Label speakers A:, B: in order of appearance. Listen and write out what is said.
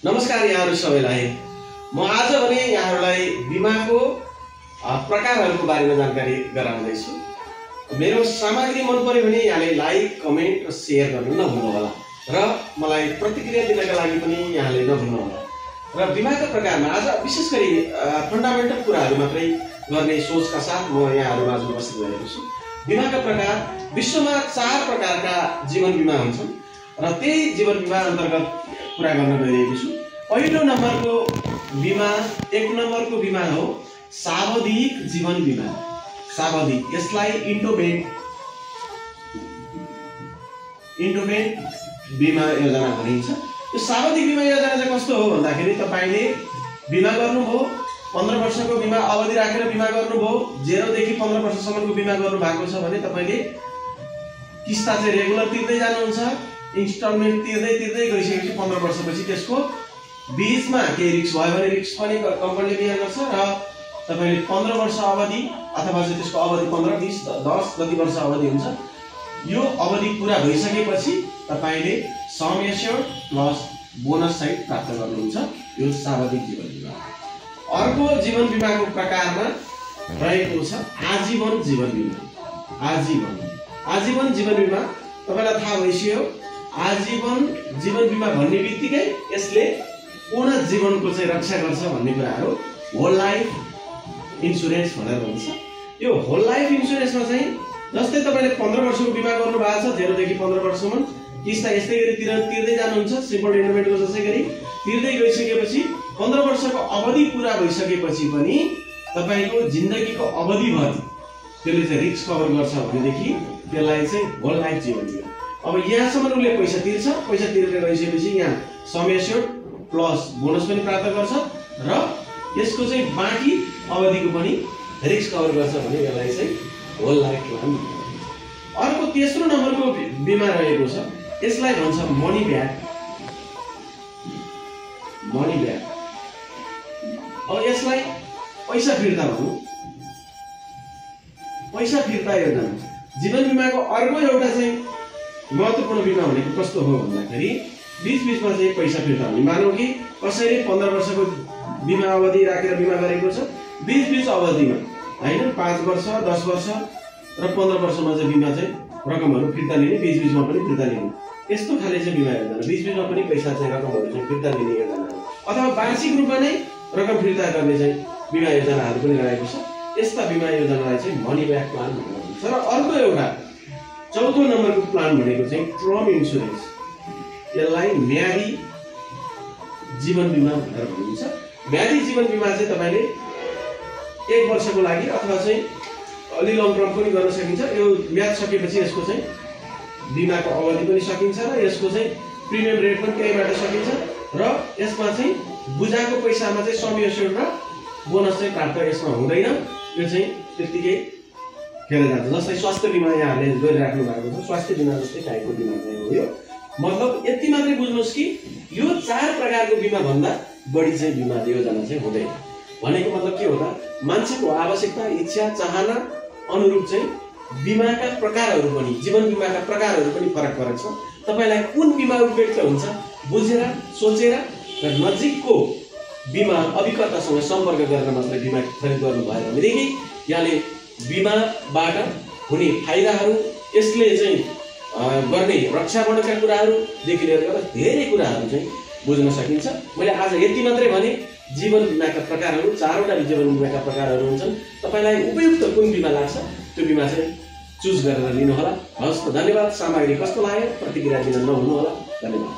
A: नमस्कार यहाँहरु सबैलाई। म आज भने यहाँहरुलाई बीमाको प्रकारहरुको बारेमा जानकारी गराउँदै छु। मेरो सामग्री मन पर्यो भने यहाँले लाइक, कमेन्ट र शेयर गर्न नभुल्नु होला र मलाई प्रतिक्रिया दिनका लागि पनि यहाँले नभुल्नु होला। र बीमाका प्रकारमा आज विशेष गरी फन्डामेन्टल कुराहरु मात्रै गर्ने सोचका साथ म यहाँहरुमा आज उपस्थित भएको छु। बीमाका प्रकार विश्वमा 4 प्रकारका जीवन बीमा हुन्छन् र त्यही जीवन बीमा अन्तर्गत कुरा गर्न गइरहेको छु। पहिलो नम्बरको बीमा 1 नम्बरको बीमा हो सावधिक जीवन बीमा। सावधिक, यसलाई इन्डोमेन्ट बीमा योजना भनिन्छ। यो सावधिक बीमा योजना चाहिँ कस्तो हो भन्दाखेरि तपाईले बीमा गर्नुभयो, 15 वर्षको बीमा अवधि राखेर बीमा गर्नुभयो, 0 देखि 15 वर्षसम्मको बीमा गर्नु भएको छ भने तपाईले किस्ता चाहिँ रेगुलर तिर्दै जानुहुन्छ। इन्स्टलमेन्ट तिर्दै गइसकेपछि 15 वर्षपछि त्यसको बीचमा केही रिस्क भयो भने रिस्क पनि कम्पनीले बियर गर्छ र तपाईले 15 वर्ष अवधि अथवा चाहिँ त्यसको अवधि 15, 20, 10 जति वर्ष अवधि हुन्छ, यो अवधि पूरा भइसकेपछि तपाईले सम एस्योर्ड प्लस बोनस सहित प्राप्त गर्नुहुन्छ। यो सावधिक जीवन बीमा। अर्को जीवन बीमाको प्रकारमा रहेको छ आजीवन जीवन बीमा। आजीवन जीवन बीमा तपाईलाई थाहा भइसक्यो। आजीवन जीवन बीमा भन्ने बित्तिकै यसले पूर्ण जीवनको चाहिँ रक्षा गर्छ भन्ने कुरा हो। होल लाइफ इन्स्योरेन्स भनेर भन्छ। यो होल लाइफ इन्स्योरेन्समा चाहिँ जस्तै तपाईले 15 वर्षको बीमा गर्नु भएको छ, 0 देखि 15 वर्षसम्म किस्ता यस्तै गरी तिर्दै जानुहुन्छ। सिम्पल इन्डोमेन्टको जस्तै गरी तिर्दै गइसकेपछि 15 वर्षको अवधि पूरा भइसकेपछि पनि तपाईको जिन्दगीको अवधिभर त्यसले चाहिँ रिस्क कभर गर्छ भनेदेखि त्यसलाई चाहिँ होल लाइफ जीवन बीमा। अब यहाँसम्म उसले पैसा तिर्छ, पैसा तिरेर गइसकेपछि यहाँ सम एस्योर्ड प्लस बोनस पनि प्राप्त गर्छ र यसको चाहिँ बाँकी अवधिको पनि रिस्क कभर गर्छ भने यसलाई चाहिँ होल लाइफ प्लान। अर्को तेस्रो नम्बरको बीमा रहेको छ, यसलाई भन्छ मनी ब्याक। अब यसलाई पैसा फिर्ता भनौँ, पैसा फिर्ता योजना। जीवन बीमाको अर्को एउटा चाहिँ महत्त्वपूर्ण बीमा भनेको कस्तो हो भन्दाखेरि बीचमा चाहिँ पैसा फिर्ता हुने। मानौँ कि कसैले 15 वर्षको बीमा अवधि राखेर बीमा गरेको छ, बीच अवधिमा हैन 5 वर्ष, 10 वर्ष र 15 वर्षमा चाहिँ बीमा चाहिँ रकमहरू फिर्ता लिने, बीचमा पनि फिर्ता लिने, यस्तो खाले चाहिँ बीमा योजना। बीचमा पनि पैसा चाहिँ रकमहरू चाहिँ फिर्ता लिने योजना हो। अथवा वार्षिक रूपमा नै रकम फिर्ता गर्ने चाहिँ बीमा योजनाहरू पनि रहेको छ। यस्ता बीमा योजनालाई चाहिँ मनी ब्याक प्लान भनेर भन्छ। र अर्को एउटा चौथो नम्बरको प्लान भनेको चाहिँ टर्म इन्स्योरेन्स। यसलाई म्यादी जीवन बीमा भनेर भनिन्छ। म्यादी जीवन बीमा चाहिँ तपाईले 1 वर्षको लागि अथवा चाहिँ अलि लङ टर्म पनि गर्न सकिन्छ। यो म्याद सकेपछि यसको चाहिँ बीमाको अवधि पनि सकिन्छ र यसको चाहिँ प्रिमियम रेट पनि त्यहीबाट सकिन्छ र यसमा चाहिँ बुझाएको पैसामा चाहिँ सम एस्योर्ड र बोनस चाहिँ प्राप्त यसमा हुँदैन। यो चाहिँ त्यतिकै खेर जान्छ। जस्तै स्वास्थ्य बीमा यहाँहरूले गरिराख्नु भएको छ, स्वास्थ्य बीमा जस्तै टाइपको बीमा चाहिँ हो यो। मतलब यति मात्रै बुझ्नुहोस् कि यो 4 प्रकारको बीमा भन्दा बढी चाहिँ बीमा योजना चाहिँ हुँदैन। भनेको मतलब के हो त, मान्छेको आवश्यकता, इच्छा, चाहना अनुरूप चाहिँ बीमाका प्रकारहरू पनि, जीवन बीमाका प्रकारहरू पनि फरक छ। तपाईलाई कुन बीमा उपयुक्त हुन्छ बुझेर, सोचेर र नजिकको बीमा अभिकर्तासँग सम्पर्क गरेर मात्रै बीमा खरिद गर्नु भयो भनेदेखि यहाँले बीमाबाट हुने फाइदाहरू, यसले चाहिँ गर्ने रक्षाबन्धनका कुराहरूदेखि लिएर धेरै कुराहरू चाहिँ बुझ्न सकिन्छ। मैले आज यति मात्रै भने। जीवन बीमाका प्रकारहरू 4वटा जीवन बीमाका प्रकारहरू हुन्छन्। तपाईलाई उपयुक्त कुन बीमा लाग्छ त्यो बीमा चाहिँ चुज गरेर लिनु होला। हस् त, धन्यवाद। सामग्री कस्तो लाग्यो प्रतिक्रिया दिन नभुल्नु होला। धन्यवाद।